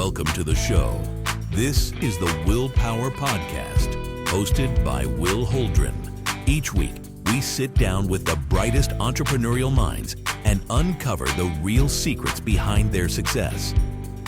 Welcome to the show. This is the Willpower Podcast, hosted by Will Holdren. Each week, we sit down with the brightest entrepreneurial minds and uncover the real secrets behind their success.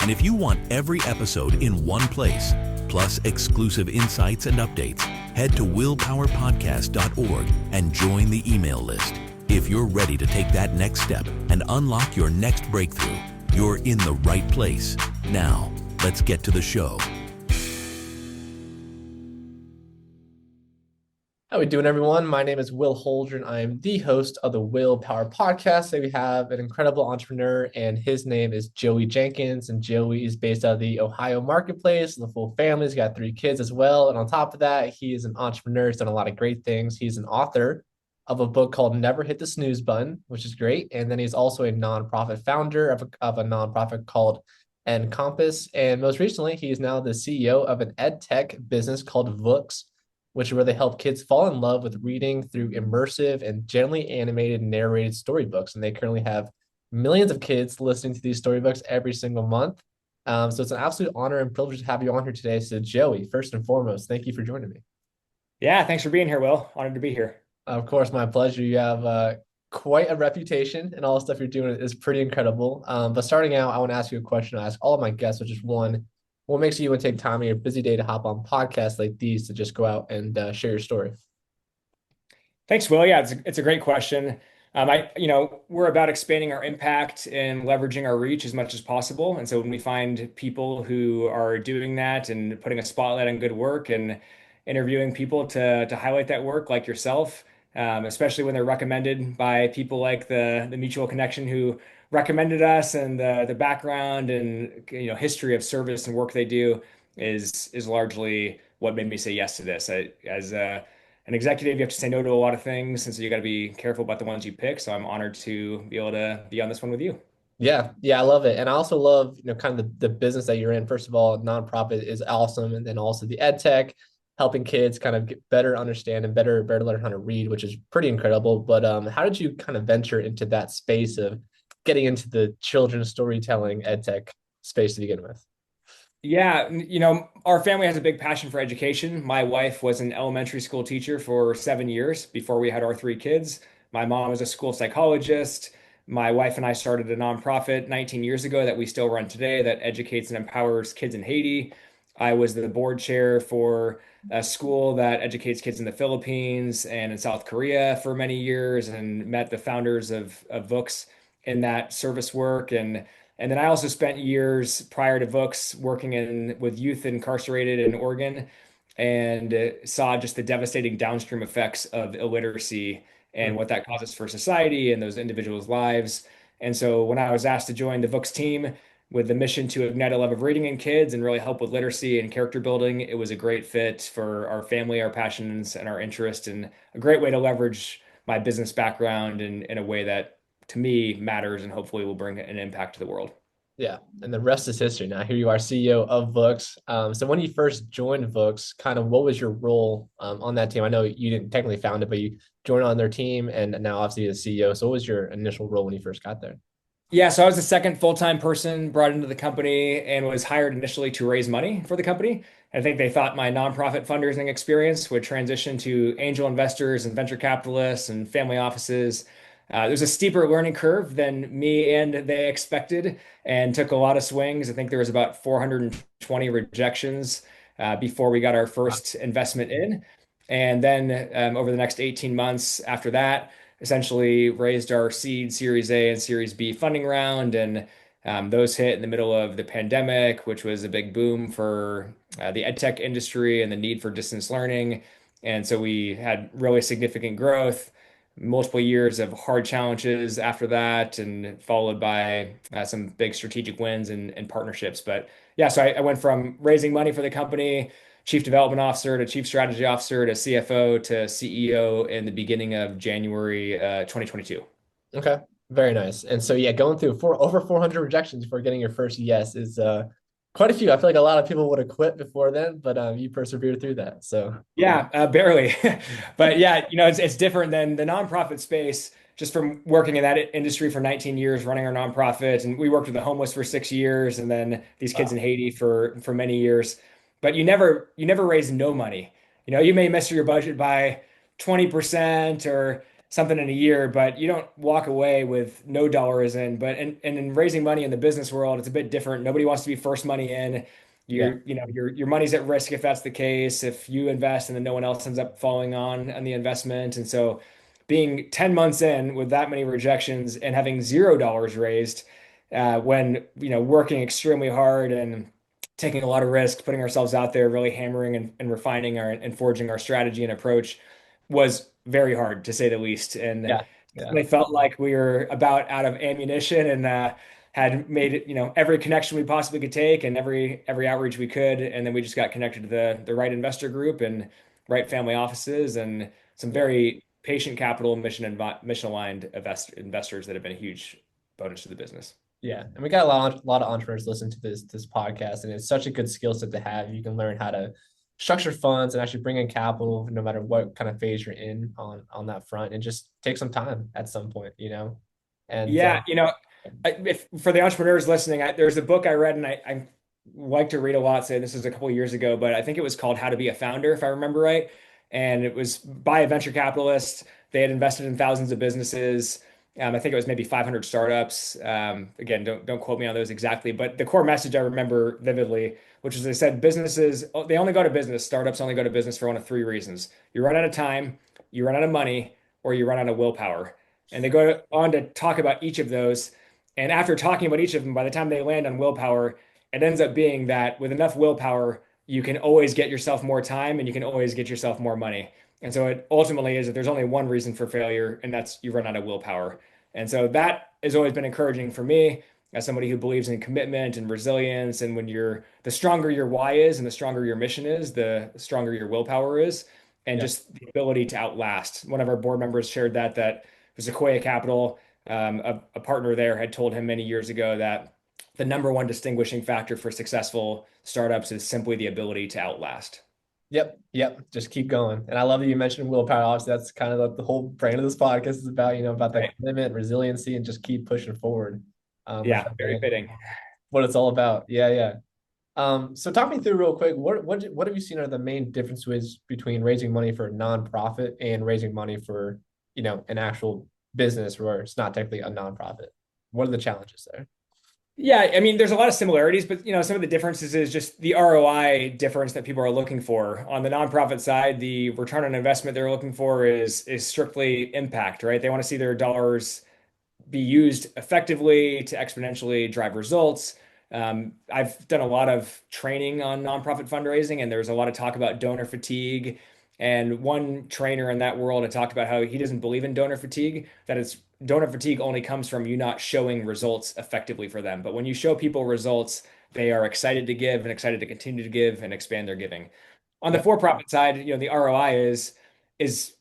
And if you want every episode in one place, plus exclusive insights and updates, head to willpowerpodcast.org and join the email list. If you're ready to take that next step and unlock your next breakthrough, you're in the right place. Now, let's get to the show. How we doing, everyone? My name is Will Holdren. I am the host of the Willpower Podcast. Today we have an incredible entrepreneur, and his name is Joey Jenkins. And Joey is based out of the Ohio marketplace. The full family. He's got 3 kids as well. And on top of that, he is an entrepreneur. He's done a lot of great things. He's an author of a book called Never Hit the Snooze Button, which is great. And then he's also a nonprofit founder of a nonprofit called Encompass. And most recently, he is now the CEO of an ed tech business called Vooks, which is where they help kids fall in love with reading through immersive and gently animated narrated storybooks. And they currently have millions of kids listening to these storybooks every single month. So it's an absolute honor and privilege to have you on here today. So Joey, first and foremost, thank you for joining me. Yeah, thanks for being here, Will. Honored to be here. Of course, my pleasure. You have quite a reputation, and all the stuff you're doing is pretty incredible. But starting out, I want to ask you a question I ask all of my guests, which is one, what makes you want to take time in your busy day to hop on podcasts like these to just go out and share your story? Thanks, Will. Yeah, it's a great question. We're about expanding our impact and leveraging our reach as much as possible. And so when we find people who are doing that and putting a spotlight on good work and interviewing people to highlight that work, like yourself, especially when they're recommended by people like the mutual connection who recommended us, and the background and history of service and work they do is largely what made me say yes to this. As an executive, you have to say no to a lot of things, and so you got to be careful about the ones you pick. So I'm honored to be able to be on this one with you. Yeah, I love it. And I also love, kind of the business that you're in. First of all, nonprofit is awesome. And then also the ed tech, helping kids kind of get better understand and better learn how to read, which is pretty incredible. But how did you kind of venture into that space of getting into the children's storytelling ed tech space to begin with? Yeah, our family has a big passion for education. My wife was an elementary school teacher for 7 years before we had our 3 kids. My mom was a school psychologist. My wife and I started a nonprofit 19 years ago that we still run today that educates and empowers kids in Haiti. I was the board chair for a school that educates kids in the Philippines and in South Korea for many years, and met the founders of Vooks in that service work. And then I also spent years prior to Vooks working with youth incarcerated in Oregon, and saw just the devastating downstream effects of illiteracy and what that causes for society and those individuals' lives. And so when I was asked to join the Vooks team with the mission to ignite a love of reading in kids and really help with literacy and character building, it was a great fit for our family, our passions, and our interests, and a great way to leverage my business background in a way that, to me, matters and hopefully will bring an impact to the world. Yeah, and the rest is history. Now here you are, CEO of Vooks. So when you first joined Vooks, kind of what was your role on that team? I know you didn't technically found it, but you joined on their team, and now obviously the CEO. So what was your initial role when you first got there? Yeah, so I was the second full-time person brought into the company and was hired initially to raise money for the company. I think they thought my nonprofit fundraising experience would transition to angel investors and venture capitalists and family offices. There's a steeper learning curve than me and they expected, and took a lot of swings. I think there was about 420 rejections before we got our first investment in. And then over the next 18 months after that, essentially raised our seed, Series A and Series B funding round. And those hit in the middle of the pandemic, which was a big boom for the ed tech industry and the need for distance learning. And so we had really significant growth, multiple years of hard challenges after that, and followed by some big strategic wins and partnerships. But yeah, so I went from raising money for the company, chief development officer, to chief strategy officer, to CFO, to CEO in the beginning of January 2022. Okay, very nice. And so yeah, going through over 400 rejections before getting your first yes is quite a few. I feel like a lot of people would have quit before then, but you persevered through that. So yeah, barely. But yeah, it's different than the nonprofit space. just from working in that industry for 19 years, running our nonprofit, and we worked with the homeless for 6 years, and then these kids Wow. in Haiti for many years. But you never raise no money. You may miss your budget by 20% or something in a year, but you don't walk away with no dollars in. But in raising money in the business world, it's a bit different. Nobody wants to be first money in. Yeah. Your money's at risk if that's the case. If you invest and then no one else ends up following on the investment, and so being 10 months in with that many rejections and having $0 raised, when working extremely hard and taking a lot of risk, putting ourselves out there, really hammering and refining and forging our strategy and approach was very hard to say the least. And Yeah. Yeah. definitely felt like we were about out of ammunition and had made it, every connection we possibly could take and every outreach we could. And then we just got connected to the right investor group and right family offices and some Yeah. very patient capital mission aligned investors that have been a huge bonus to the business. Yeah, and we got a lot of entrepreneurs listen to this podcast, and it's such a good skill set to have. You can learn how to structure funds and actually bring in capital, no matter what kind of phase you're in on that front, and just take some time at some point. And Yeah, if for the entrepreneurs listening, there's a book I read and I like to read a lot. Say this is a couple of years ago, but I think it was called How to Be a Founder, if I remember right. And it was by a venture capitalist. They had invested in thousands of businesses. I think it was maybe 500 startups. Again, don't quote me on those exactly, but the core message I remember vividly, which is they said businesses, they only go to business, startups only go to business for one of three reasons. You run out of time, you run out of money, or you run out of willpower. And they go on to talk about each of those. And after talking about each of them, by the time they land on willpower, it ends up being that with enough willpower, you can always get yourself more time and you can always get yourself more money. And so it ultimately is that there's only one reason for failure, and that's you run out of willpower. And so that has always been encouraging for me as somebody who believes in commitment and resilience. And when the stronger your why is and the stronger your mission is, the stronger your willpower is, and yeah, just the ability to outlast. One of our board members shared that was Sequoia Capital. A partner there had told him many years ago that the number one distinguishing factor for successful startups is simply the ability to outlast. yep, just keep going. And I love that you mentioned willpower. Obviously, that's kind of the whole brand of this podcast is about that Right. commitment, resiliency, and just keep pushing forward. Which Yeah, very fitting. what it's all about. Yeah, yeah. So talk me through real quick. What have you seen are the main differences between raising money for a nonprofit and raising money for an actual business where it's not technically a nonprofit? What are the challenges there? Yeah, I mean, there's a lot of similarities, but some of the differences is just the ROI difference that people are looking for. On the nonprofit side, the return on investment they're looking for is strictly impact, right? They want to see their dollars be used effectively to exponentially drive results. I've done a lot of training on nonprofit fundraising, and there's a lot of talk about donor fatigue. And one trainer in that world had talked about how he doesn't believe in donor fatigue, that it's donor fatigue only comes from you not showing results effectively for them. But when you show people results, they are excited to give and excited to continue to give and expand their giving. On the Yeah, for-profit side, the ROI is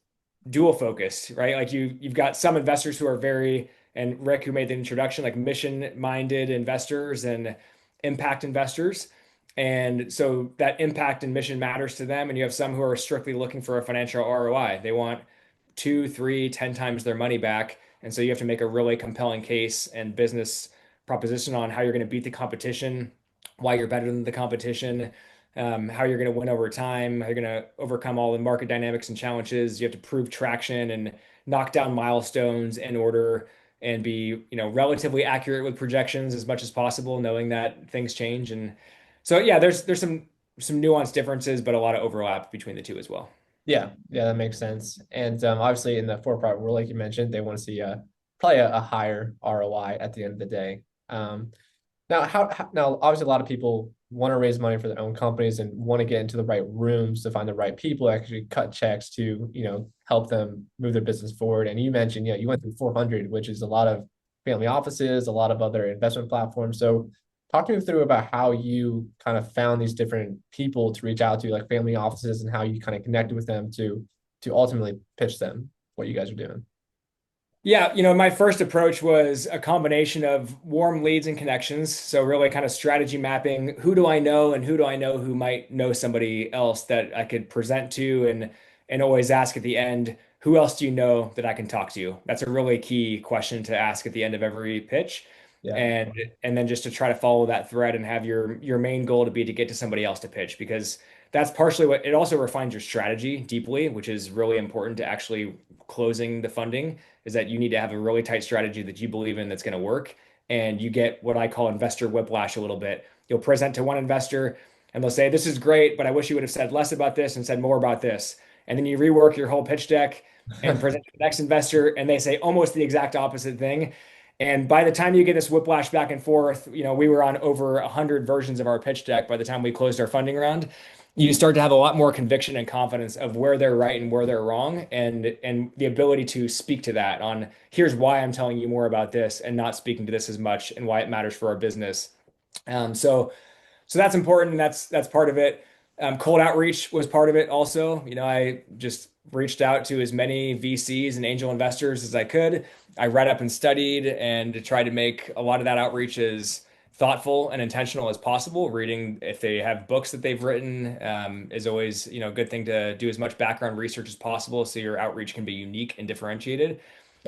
dual focused, right? Like you've got some investors who are very, and Rick who made the introduction, like mission-minded investors and impact investors. And so that impact and mission matters to them. And you have some who are strictly looking for a financial ROI. They want two, three, 10 times their money back. And so you have to make a really compelling case and business proposition on how you're going to beat the competition, why you're better than the competition, how you're going to win over time, how you're going to overcome all the market dynamics and challenges. You have to prove traction and knock down milestones in order and be, relatively accurate with projections as much as possible, knowing that things change. And so, yeah, there's some nuanced differences, but a lot of overlap between the two as well. yeah, yeah, that makes sense. And obviously, in the for-profit world, like you mentioned, they want to see probably a higher ROI at the end of the day. Now, now obviously a lot of people want to raise money for their own companies and want to get into the right rooms to find the right people actually cut checks to help them move their business forward. And you mentioned you went through 400, which is a lot of family offices, a lot of other investment platforms. So talk to me through about how you kind of found these different people to reach out to, like family offices, and how you kind of connected with them to ultimately pitch them what you guys are doing. Yeah, my first approach was a combination of warm leads and connections. So really kind of strategy mapping. Who do I know and who do I know who might know somebody else that I could present to and always ask at the end, who else do you know that I can talk to? That's a really key question to ask at the end of every pitch. Yeah. And and then just to try to follow that thread and have your main goal to be to get to somebody else to pitch, because that's partially what it also refines your strategy deeply, which is really important to actually closing the funding, is that you need to have a really tight strategy that you believe in that's going to work. And you get what I call investor whiplash a little bit. You'll present to one investor and they'll say, "This is great, but I wish you would have said less about this and said more about this." And then you rework your whole pitch deck and present to the next investor, and they say almost the exact opposite thing. And by the time you get this whiplash back and forth, we were on over 100 versions of our pitch deck by the time we closed our funding round. You start to have a lot more conviction and confidence of where they're right and where they're wrong, and the ability to speak to that on, here's why I'm telling you more about this and not speaking to this as much, and why it matters for our business. So that's important, and that's part of it. Cold outreach was part of it also. I just reached out to as many VCs and angel investors as I could. I read up and studied and tried to make a lot of that outreach as thoughtful and intentional as possible. Reading, if they have books that they've written, is always, a good thing to do, as much background research as possible so your outreach can be unique and differentiated.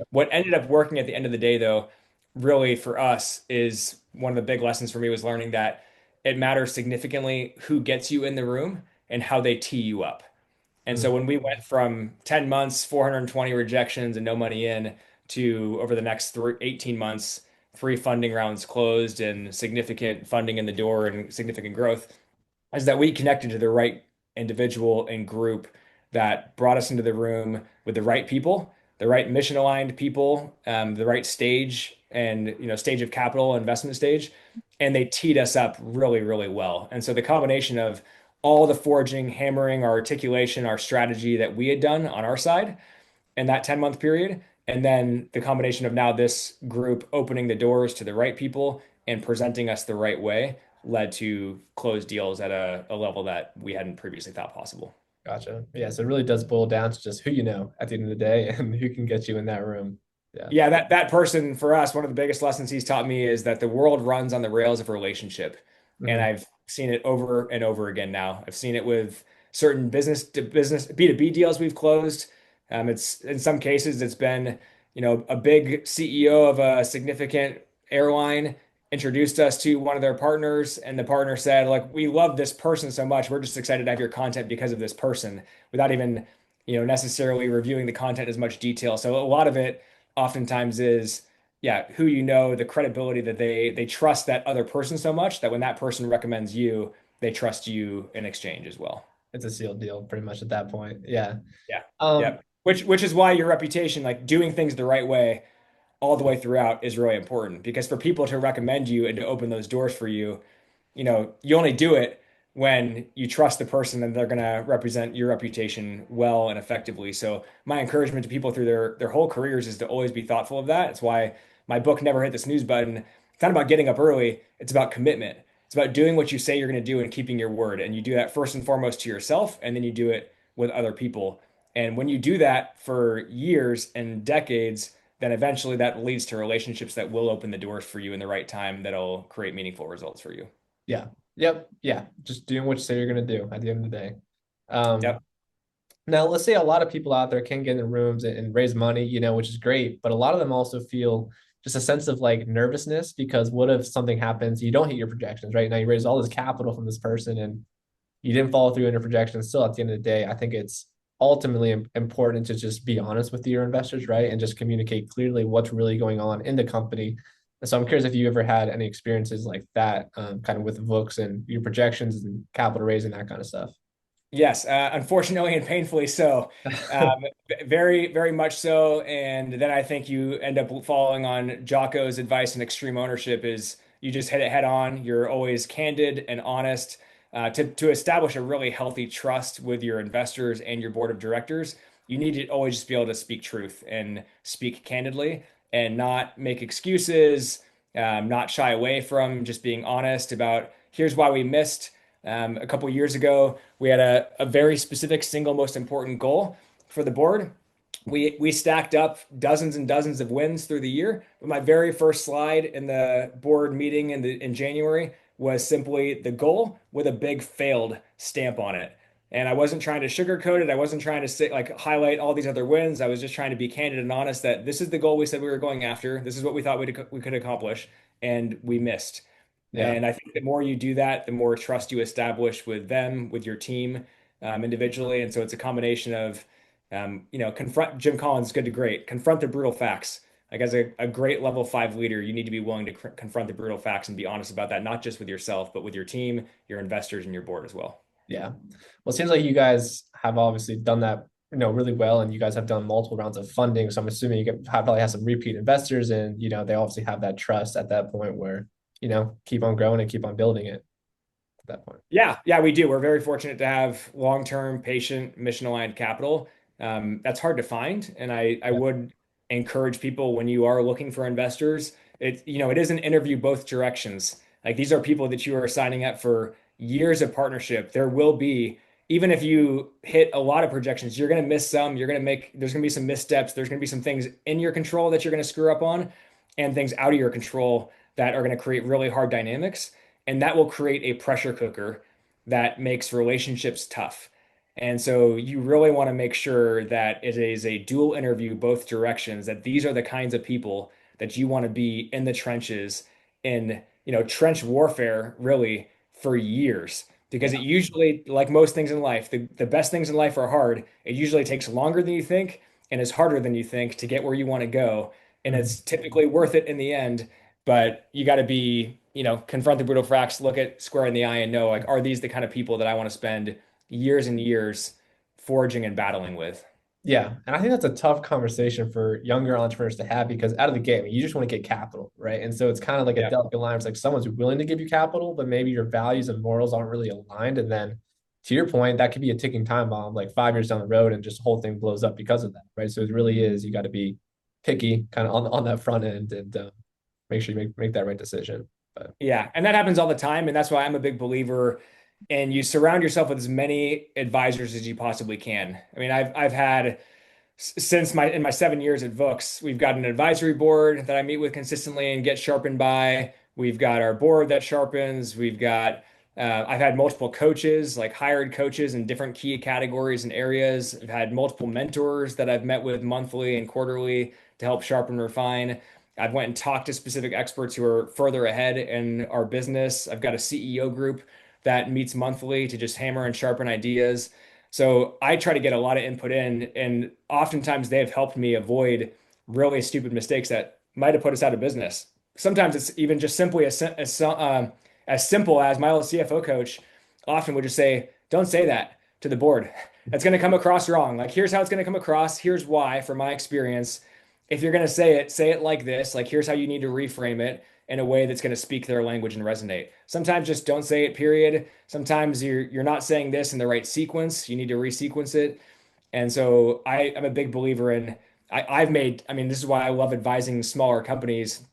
What ended up working at the end of the day, though, really for us, is one of the big lessons for me was learning that it matters significantly who gets you in the room and how they tee you up. And so when we went from 10 months, 420 rejections and no money in, to over the next 18 months, 3 funding rounds closed and significant funding in the door and significant growth, is that we connected to the right individual and group that brought us into the room with the right people, the right mission aligned people, the right stage and stage of capital investment stage, and they teed us up really, really well. And so the combination of all the forging, hammering, our articulation, our strategy that we had done on our side in that 10-month period, and then the combination of now this group opening the doors to the right people and presenting us the right way, led to closed deals at a level that we hadn't previously thought possible. Gotcha. Yeah. So it really does boil down to just who you know at the end of the day and who can get you in that room. Yeah. Yeah, that person for us, one of the biggest lessons he's taught me is that the world runs on the rails of relationship. And Mhm. I've seen it over and over again now. I've seen it with certain business to business B2B deals we've closed. It's in some cases it's been, a big CEO of a significant airline introduced us to one of their partners, and the partner said, like, we love this person so much, we're just excited to have your content because of this person, without even, necessarily reviewing the content as much detail. So a lot of it oftentimes is, yeah, who the credibility that they trust that other person so much that when that person recommends you, they trust you in exchange as well. It's a sealed deal pretty much at that point. Yeah. Yeah. Um, Yeah. Which is why your reputation, like doing things the right way all the way throughout, is really important, because for people to recommend you and to open those doors for you, you only do it when you trust the person and they're going to represent your reputation well and effectively. So my encouragement to people through their whole careers is to always be thoughtful of that. It's why my book, Never Hit the Snooze Button, it's not about getting up early. It's about commitment. It's about doing what you say you're going to do and keeping your word. And you do that first and foremost to yourself, and then you do it with other people. And when you do that for years and decades, then eventually that leads to relationships that will open the doors for you in the right time, that'll create meaningful results for you. yeah. Yep. Yeah. Just doing what you say you're going to do at the end of the day. Um, Yep. Now, let's say a lot of people out there can get in rooms and raise money, which is great, but a lot of them also feel just a sense of like nervousness, because what if something happens, you don't hit your projections, right? Now you raise all this capital from this person and you didn't follow through on your projections. Still, at the end of the day, I think it's ultimately important to just be honest with your investors, right? And just communicate clearly what's really going on in the company. And so I'm curious if you ever had any experiences like that, kind of with Vooks and your projections and capital raising, that kind of stuff. Yes, unfortunately and painfully so. Um, Very, very much so. And then I think you end up following on Jocko's advice in extreme ownership, is you just hit it head on. You're always candid and honest, to establish a really healthy trust with your investors and your board of directors. You need to always just be able to speak truth and speak candidly and not make excuses, not shy away from just being honest about, here's why we missed. A couple of years ago, we had a very specific single most important goal for the board. We stacked up dozens and dozens of wins through the year. But my very first slide in the board meeting in January was simply the goal with a big failed stamp on it. And I wasn't trying to sugarcoat it. I wasn't trying to say, like, highlight all these other wins. I was just trying to be candid and honest that this is the goal we said we were going after. This is what we thought we could accomplish, and we missed. Yeah. And I think the more you do that, the more trust you establish with them, with your team, individually. And so it's a combination of, confront Jim Collins, good to great, confront the brutal facts. Like as a great level 5 leader, you need to be willing to confront the brutal facts and be honest about that, not just with yourself, but with your team, your investors, and your board as well. Yeah. Well, it seems like you guys have obviously done that, really well, and you guys have done multiple rounds of funding. So I'm assuming probably have some repeat investors, and they obviously have that trust at that point where keep on growing and keep on building it at that point. Yeah, we do. We're very fortunate to have long-term, patient, mission-aligned capital. That's hard to find, and I Yeah. would encourage people when you are looking for investors, it is an interview both directions. Like these are people that you are signing up for years of partnership. There will be, even if you hit a lot of projections, you're going to miss some. There's going to be some missteps. There's going to be some things in your control that you're going to screw up on, and things out of your control that are going to create really hard dynamics. And that will create a pressure cooker that makes relationships tough. And so you really want to make sure that it is a dual interview, both directions, that these are the kinds of people that you want to be in the trenches in, trench warfare really for years. Because it usually, like most things in life, the best things in life are hard. It usually takes longer than you think and is harder than you think to get where you want to go. And Mhm. it's typically worth it in the end, but you got to be, confront the brutal facts, look at square in the eye and know, like, are these the kind of people that I want to spend years and years forging and battling with? Yeah, and I think that's a tough conversation for younger entrepreneurs to have because out of the gate, you just want to get capital, right? And so it's kind of like a Yeah. delicate line. It's like someone's willing to give you capital, but maybe your values and morals aren't really aligned. And then to your point, that could be a ticking time bomb, like 5 years down the road, and just the whole thing blows up because of that, right? So it really is, you got to be picky kind of on that front end and make sure you make that right decision. But Yeah, and that happens all the time, and that's why I'm a big believer in you surround yourself with as many advisors as you possibly can. I mean, I've had since my 7 years at Vooks, we've got an advisory board that I meet with consistently and get sharpened by. We've got our board that sharpens. I've had multiple coaches, like hired coaches in different key categories and areas. I've had multiple mentors that I've met with monthly and quarterly to help sharpen and refine. I've went and talked to specific experts who are further ahead in our business. I've got a CEO group that meets monthly to just hammer and sharpen ideas. So I try to get a lot of input in, and oftentimes they have helped me avoid really stupid mistakes that might have put us out of business. Sometimes it's even just simply as simple as my old CFO coach often would just say, "Don't say that to the board. That's going to come across wrong. Like, here's how it's going to come across. Here's why, from my experience. If you're going to say it like this. Like, here's how you need to reframe it in a way that's going to speak their language and resonate. Sometimes just don't say it, period. Sometimes you're not saying this in the right sequence. You need to resequence it. And so I'm a big believer in I mean, this is why I love advising smaller companies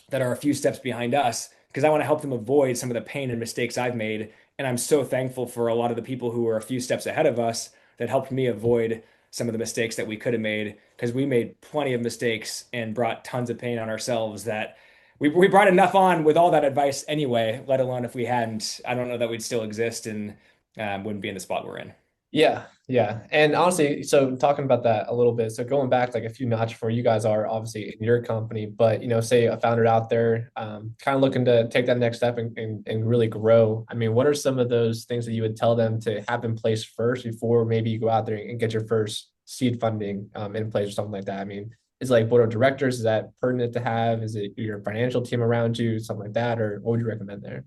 that are a few steps behind us, because I want to help them avoid some of the pain and mistakes I've made. And I'm so thankful for a lot of the people who were a few steps ahead of us that helped me avoid some of the mistakes that we could have made, because we made plenty of mistakes and brought tons of pain on ourselves that we brought enough on with all that advice anyway, let alone if we hadn't, I don't know that we'd still exist and wouldn't be in the spot we're in. yeah, yeah. And honestly, so talking about that a little bit, so going back like a few notches for you guys are obviously in your company, but say a founder out there kind of looking to take that next step and really grow. I mean, what are some of those things that you would tell them to have in place first before maybe you go out there and get your first seed funding in place or something like that? I mean, is like board of directors, is that pertinent to have? Is it your financial team around you, something like that? Or what would you recommend there?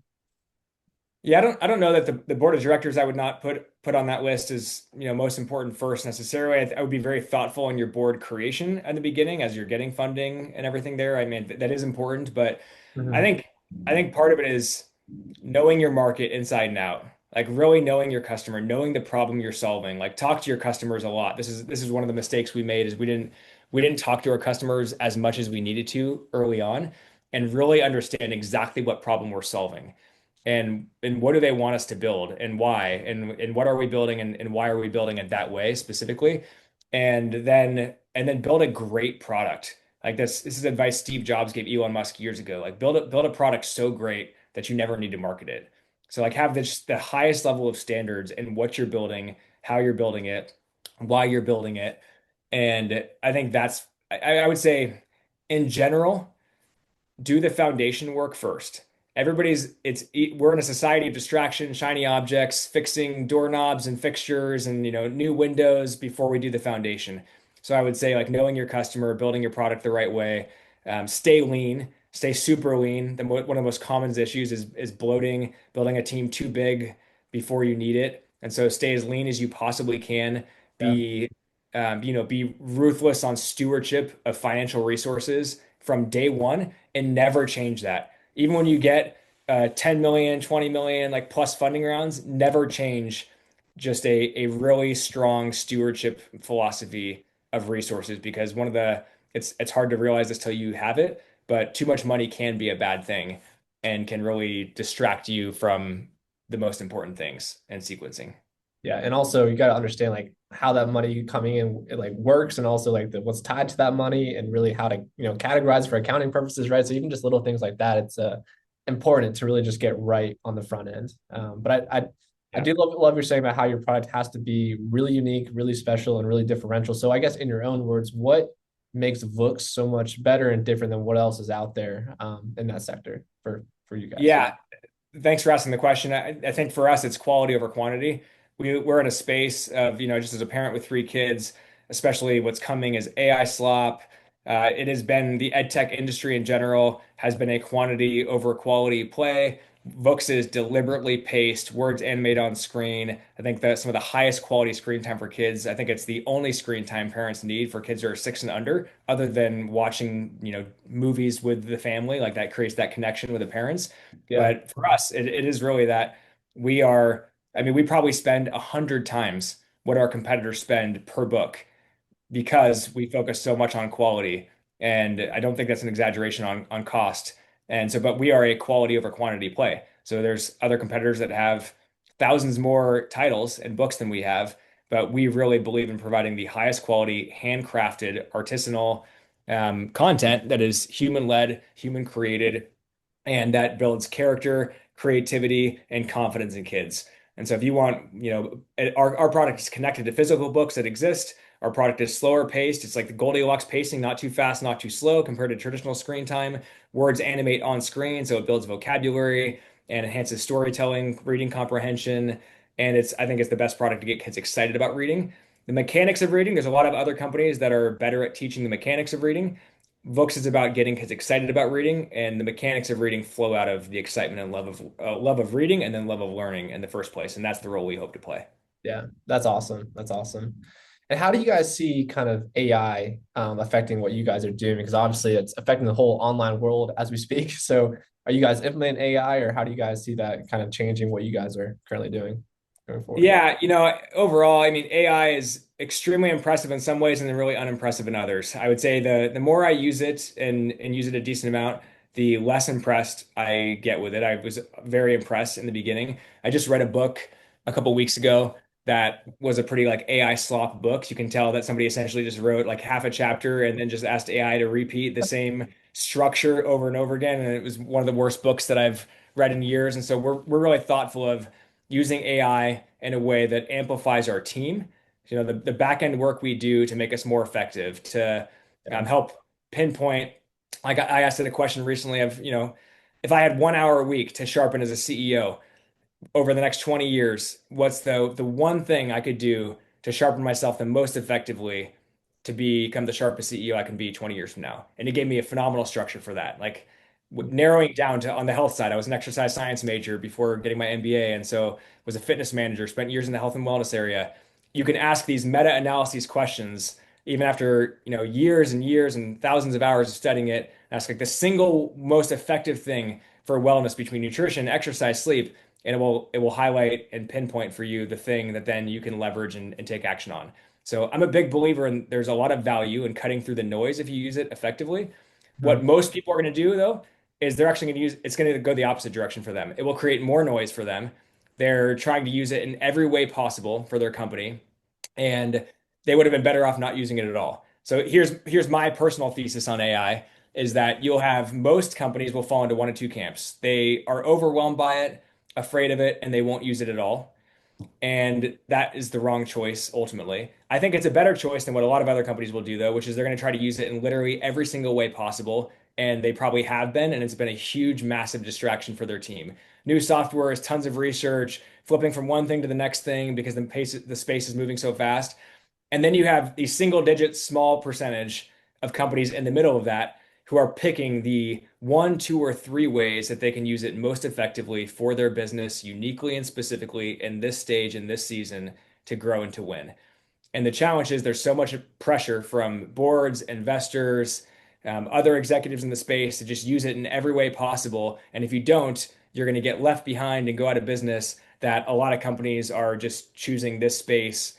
Yeah, I don't know that the board of directors I would not put on that list is, most important first necessarily. I would be very thoughtful in your board creation at the beginning as you're getting funding and everything there. I mean, that is important, but I Mhm. think I think part of it is knowing your market inside and out. Like really knowing your customer, knowing the problem you're solving. Like talk to your customers a lot. This is one of the mistakes we made is we didn't talk to our customers as much as we needed to early on and really understand exactly what problem we're solving and what do they want us to build and why and what are we building and why are we building it that way specifically, and then build a great product. Like this is advice Steve Jobs gave Elon Musk years ago. Like build a product so great that you never need to market it. So like have the highest level of standards in what you're building, how you're building it, why you're building it. And I think I would say in general, do the foundation work first. We're in a society of distraction, shiny objects, fixing doorknobs and fixtures and new windows before we do the foundation. So I would say like knowing your customer, building your product the right way, stay lean, stay super lean. One of the most common issues is bloating, building a team too big before you need it. And so stay as lean as you possibly can. Yeah. Be ruthless on stewardship of financial resources from day one and never change that. Even when you get 10 million, 20 million, like plus funding rounds, never change just a really strong stewardship philosophy of resources because it's hard to realize this till you have it, but too much money can be a bad thing and can really distract you from the most important things and sequencing. Yeah, and also you got to understand like how that money coming in it, like works, and also like what's tied to that money, and really how to categorize for accounting purposes, right? So even just little things like that, it's important to really just get right on the front end. But I Yeah. do love you're saying about how your product has to be really unique, really special, and really differential. So I guess in your own words, what makes Vooks so much better and different than what else is out there in that sector for you guys? Yeah. Thanks for asking the question. I think for us, it's quality over quantity. We're in a space of, just as a parent with three kids, especially what's coming is AI slop. It has been the ed tech industry in general has been a quantity over quality play. Vooks is deliberately paced, words animated on screen. I think that some of the highest quality screen time for kids. I think it's the only screen time parents need for kids who are 6 and under, other than watching, movies with the family. Like that creates that connection with the parents. Yeah. But for us, it is really that we are, I mean, we probably spend 100 times what our competitors spend per book because we focus so much on quality. And I don't think that's an exaggeration on cost. And so, but we are a quality over quantity play. So there's other competitors that have thousands more titles and books than we have, but we really believe in providing the highest quality, handcrafted, artisanal content that is human led, human created, and that builds character, creativity, and confidence in kids. And so if you want, our product is connected to physical books that exist. Our product is slower paced. It's like the Goldilocks pacing, not too fast, not too slow compared to traditional screen time. Words animate on screen, so it builds vocabulary and enhances storytelling, reading comprehension. And I think it's the best product to get kids excited about reading. The mechanics of reading, there's a lot of other companies that are better at teaching the mechanics of reading. Vooks is about getting kids excited about reading, and the mechanics of reading flow out of the excitement and love of reading, and then love of learning in the first place. And that's the role we hope to play. Yeah, that's awesome. That's awesome. And how do you guys see kind of AI affecting what you guys are doing? Because obviously it's affecting the whole online world as we speak. So are you guys implementing AI, or how do you guys see that kind of changing what you guys are currently doing going forward? Yeah, overall, I mean, AI is extremely impressive in some ways and then really unimpressive in others. I would say the more I use it and use it a decent amount, the less impressed I get with it. I was very impressed in the beginning. I just read a book a couple weeks ago that was a pretty like AI slop book. You can tell that somebody essentially just wrote like half a chapter and then just asked AI to repeat the same structure over and over again. And it was one of the worst books that I've read in years. And so we're really thoughtful of using AI in a way that amplifies our team. The back end work we do to make us more effective, to Yeah. help pinpoint. Like I asked it a question recently of, if I had 1 hour a week to sharpen as a CEO over the next 20 years, what's the one thing I could do to sharpen myself the most effectively to become the sharpest CEO I can be 20 years from now? And it gave me a phenomenal structure for that. Like narrowing down to on the health side, I was an exercise science major before getting my MBA, and so was a fitness manager, spent years in the health and wellness area. You can ask these meta-analyses questions even after, years and years and thousands of hours of studying it. Ask like the single most effective thing for wellness between nutrition, exercise, sleep, and it will highlight and pinpoint for you the thing that then you can leverage and take action on. So I'm a big believer in there's a lot of value in cutting through the noise if you use it effectively. What Mhm. most people are going to do though is they're actually going to use it's going to go the opposite direction for them. It will create more noise for them. They're trying to use it in every way possible for their company, and they would have been better off not using it at all. So here's my personal thesis on AI is that you'll have most companies will fall into one of two camps. They are overwhelmed by it, afraid of it, and they won't use it at all. And that is the wrong choice ultimately. I think it's a better choice than what a lot of other companies will do, though, which is they're going to try to use it in literally every single way possible. And they probably have been, and it's been a huge, massive distraction for their team. New software is tons of research, flipping from one thing to the next thing because the space is moving so fast. And then you have the single digit small percentage of companies in the middle of that who are picking the one, two, or three ways that they can use it most effectively for their business, uniquely and specifically in this stage, in this season, to grow and to win. And the challenge is there's so much pressure from boards, investors, other executives in the space to just use it in every way possible. And if you don't, you're going to get left behind and go out of business. That a lot of companies are just choosing this space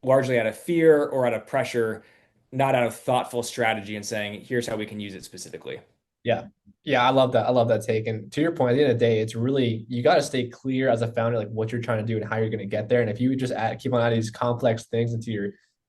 largely out of fear or out of pressure, not out of thoughtful strategy and saying, here's how we can use it specifically. Yeah. Yeah, I love that. I love that take. And to your point, at the end of the day, it's really you got to stay clear as a founder, like what you're trying to do and how you're going to get there. And if you just keep on adding these complex things into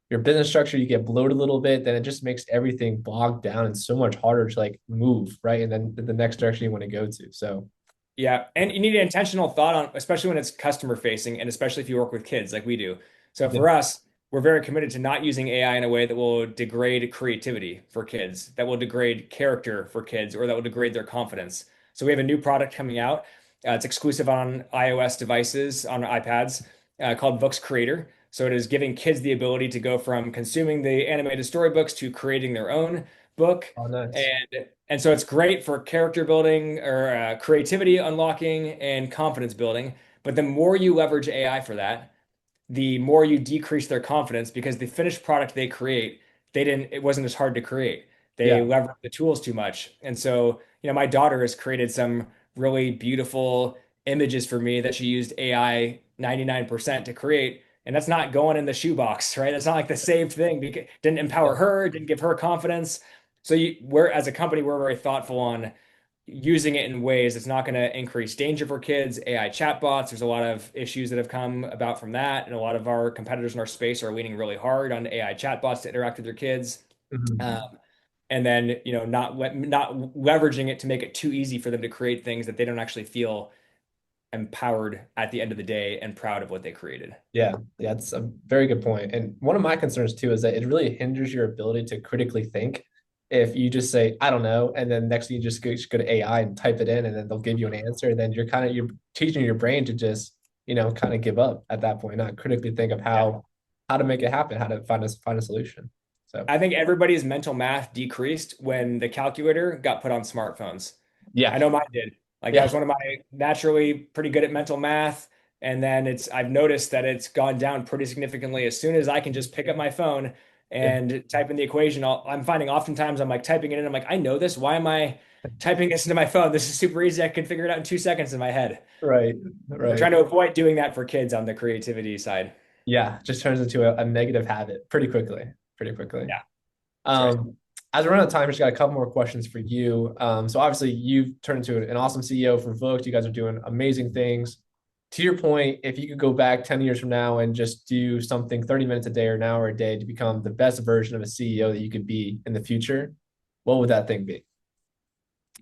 your business structure, you get bloated a little bit, then it just makes everything bogged down and so much harder to like move, right? And then the next direction you want to go to. So Yeah, and you need an intentional thought on, especially when it's customer facing, and especially if you work with kids like we do. So yeah. for us, we're very committed to not using AI in a way that will degrade creativity for kids, that will degrade character for kids, or that will degrade their confidence. So we have a new product coming out. It's exclusive on iOS devices, on iPads, called Vooks Creator. So it is giving kids the ability to go from consuming the animated storybooks to creating their own book. Oh, nice. And so it's great for character building or creativity unlocking and confidence building. But the more you leverage AI for that, the more you decrease their confidence because the finished product they create, it wasn't as hard to create. They Yeah. leverage the tools too much. And so, my daughter has created some really beautiful images for me that she used AI 99% to create. And that's not going in the shoebox, right? That's not like the saved thing because didn't empower her, didn't give her confidence. So we're as a company, we're very thoughtful on using it in ways that's not going to increase danger for kids. AI chatbots, there's a lot of issues that have come about from that, and a lot of our competitors in our space are leaning really hard on AI chatbots to interact with their kids. Mhm. And then, not leveraging it to make it too easy for them to create things that they don't actually feel empowered at the end of the day and proud of what they created. Yeah, yeah, it's a very good point. And one of my concerns too is that it really hinders your ability to critically think. If you just say, I don't know, and then next thing you just go to AI and type it in, and then they'll give you an answer, and then you're teaching your brain to just, kind of give up at that point, not critically think of Yeah. how to make it happen, how to find a solution. So I think everybody's mental math decreased when the calculator got put on smartphones. I yeah, know mine did. Like that yeah, was one of my naturally pretty good at mental math. And then I've noticed that it's gone down pretty significantly as soon as I can just pick up my phone yeah, and type in the equation. I'm finding oftentimes I'm like typing it in. I'm like, I know this. Why am I typing this into my phone? This is super easy. I can figure it out in 2 seconds in my head. right, We're right. trying to avoid doing that for kids on the creativity side. Yeah, just turns into a negative habit pretty quickly. Yeah, that's right. Um, as we're out of time, I just got a couple more questions for you. So obviously you've turned into an awesome CEO for Vooks. You guys are doing amazing things. To your point, if you could go back 10 years from now and just do something 30 minutes a day or an hour a day to become the best version of a CEO that you could be in the future, what would that thing be?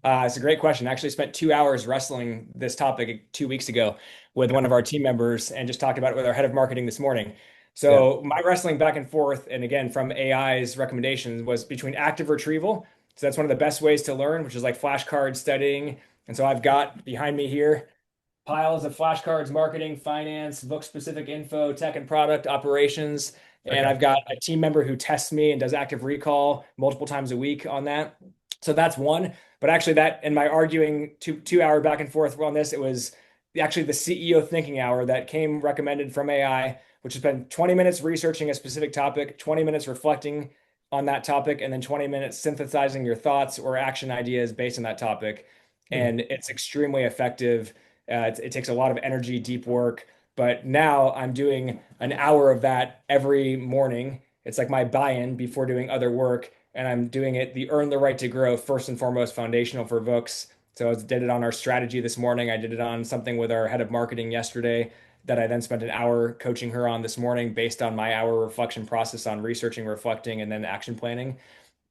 It's a great question. I actually spent 2 hours wrestling this topic 2 weeks ago with one of our team members and just talked about it with our head of marketing this morning. Yeah. So my wrestling back and forth, and again from AI's recommendations, was between active retrieval. So that's one of the best ways to learn, which is like flashcard studying. And so I've got behind me here piles of flashcards, marketing, finance, book specific info, tech and product operations. And Okay. I've got a team member who tests me and does active recall multiple times a week on that. So that's one. But actually, that in my arguing 2 hour back and forth on this, it was actually the CEO thinking hour that came recommended from AI, which has been 20 minutes researching a specific topic, 20 minutes reflecting on that topic, and then 20 minutes synthesizing your thoughts or action ideas based on that topic. Hmm. And it's extremely effective. It takes a lot of energy, deep work. But now I'm doing an hour of that every morning. It's like my buy-in before doing other work, and I'm doing it the earn the right to grow first and foremost foundational for Vooks. So I did it on our strategy this morning. I did it on something with our head of marketing yesterday that I then spent an hour coaching her on this morning based on my hour reflection process on researching, reflecting, and then action planning.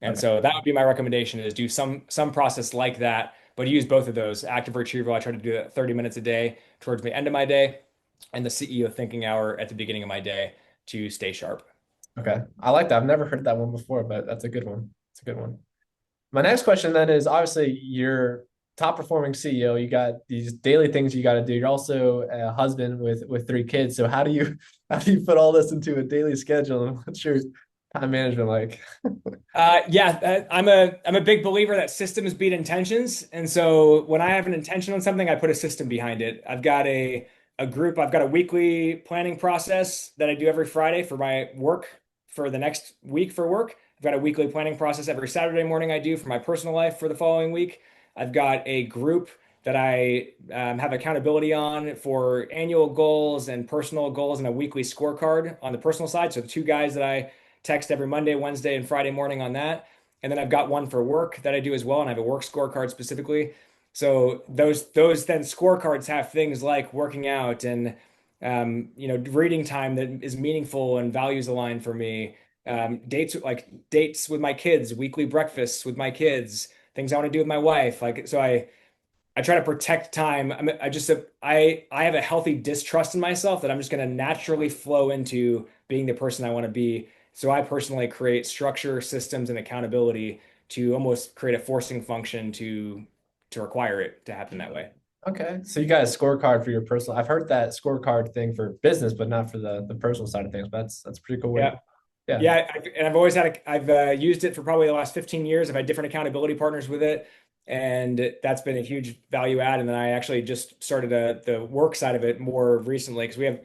And Okay. so that would be my recommendation is do some process like that, but use both of those. Active retrieval, I try to do that 30 minutes a day towards the end of my day. and the CEO thinking hour at the beginning of my day to stay sharp. Okay. I like that. I've never heard that one before, but that's a good one. It's a good one. My next question then is obviously you're top performing CEO. You got these daily things you got to do. You're also a husband with 3 kids. So how do you put all this into a daily schedule? And what's your time management like? I'm a big believer that systems beat intentions. And so when I have an intention on something, I put a system behind it. I've got a group, I've got a weekly planning process that I do every Friday for my work for the next week for work. I've got a weekly planning process every Saturday morning I do for my personal life for the following week. I've got a group that I have accountability on for annual goals and personal goals, and a weekly scorecard on the personal side. So the 2 guys that I text every Monday, Wednesday, and Friday morning on that. And then I've got one for work that I do as well, and I have a work scorecard specifically. So those then scorecards have things like working out and reading time that is meaningful and values aligned for me. Dates with my kids, weekly breakfasts with my kids, things I want to do with my wife. I try to protect time. I have a healthy distrust in myself that I'm just going to naturally flow into being the person I want to be. So I personally create structure, systems, and accountability to almost create a forcing function to require it to happen that way. Okay. So you got a scorecard for your personal. I've heard that scorecard thing for business, but not for the personal side of things. But that's pretty cool. Yeah. Yeah. I've always I've used it for probably the last 15 years. I've had different accountability partners with it, and that's been a huge value add. And then I actually just started the work side of it more recently, because we have,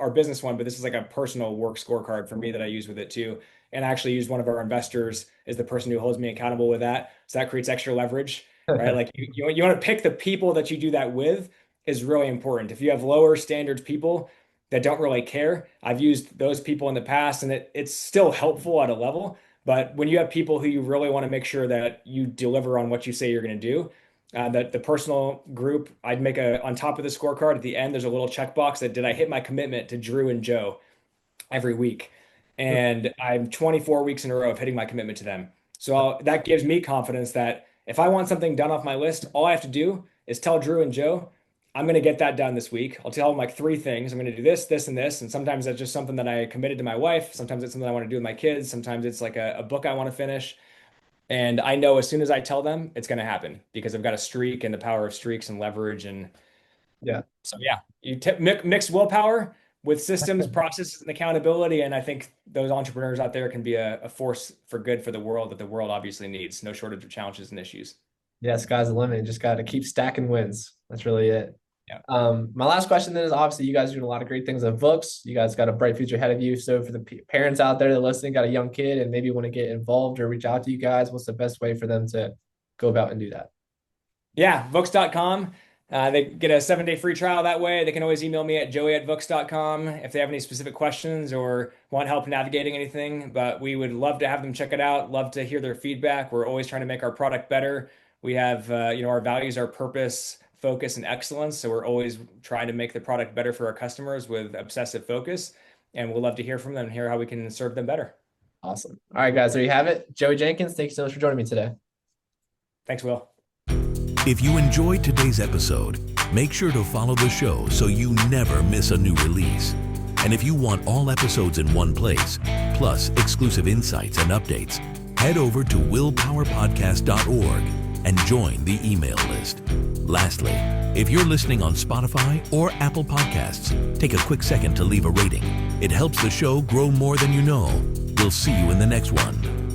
our business one, but this is like a personal work scorecard for me that I use with it too. And I actually use one of our investors as the person who holds me accountable with that. So that creates extra leverage, right? Like you want to pick the people that you do that with is really important. If you have lower standards people that don't really care, I've used those people in the past, and it's still helpful at a level. But when you have people who you really want to make sure that you deliver on what you say you're going to do, that the personal group, I'd make on top of the scorecard at the end, there's a little checkbox that did I hit my commitment to Drew and Joe every week? And I'm 24 weeks in a row of hitting my commitment to them. So that gives me confidence that if I want something done off my list, all I have to do is tell Drew and Joe, I'm going to get that done this week. I'll tell them like 3 things. I'm going to do this, this, and this. And sometimes that's just something that I committed to my wife. Sometimes it's something I want to do with my kids. Sometimes it's like a book I want to finish. And I know as soon as I tell them, it's going to happen, because I've got a streak and the power of streaks and leverage. And Yeah. so, yeah, you mix willpower with systems, processes, and accountability. And I think those entrepreneurs out there can be a force for good for the world that the world obviously needs. No shortage of challenges and issues. Yeah, sky's the limit. You just got to keep stacking wins. That's really it. Yeah. My last question then is, obviously you guys are doing a lot of great things at Vooks. You guys got a bright future ahead of you. So for the parents out there that are listening, got a young kid and maybe want to get involved or reach out to you guys, what's the best way for them to go about and do that? Yeah, Vooks.com. They get a 7-day free trial that way. They can always email me at joey@vooks.com if they have any specific questions or want help navigating anything. But we would love to have them check it out. Love to hear their feedback. We're always trying to make our product better. We have, our values, our purpose, focus, and excellence. So we're always trying to make the product better for our customers with obsessive focus. And we'll love to hear from them and hear how we can serve them better. Awesome. All right, guys, there you have it. Joey Jenkins, thank you so much for joining me today. Thanks, Will. If you enjoyed today's episode, make sure to follow the show so you never miss a new release. And if you want all episodes in one place, plus exclusive insights and updates, head over to willpowerpodcast.org and join the email list. Lastly, if you're listening on Spotify or Apple Podcasts, take a quick second to leave a rating. It helps the show grow more than you know. We'll see you in the next one.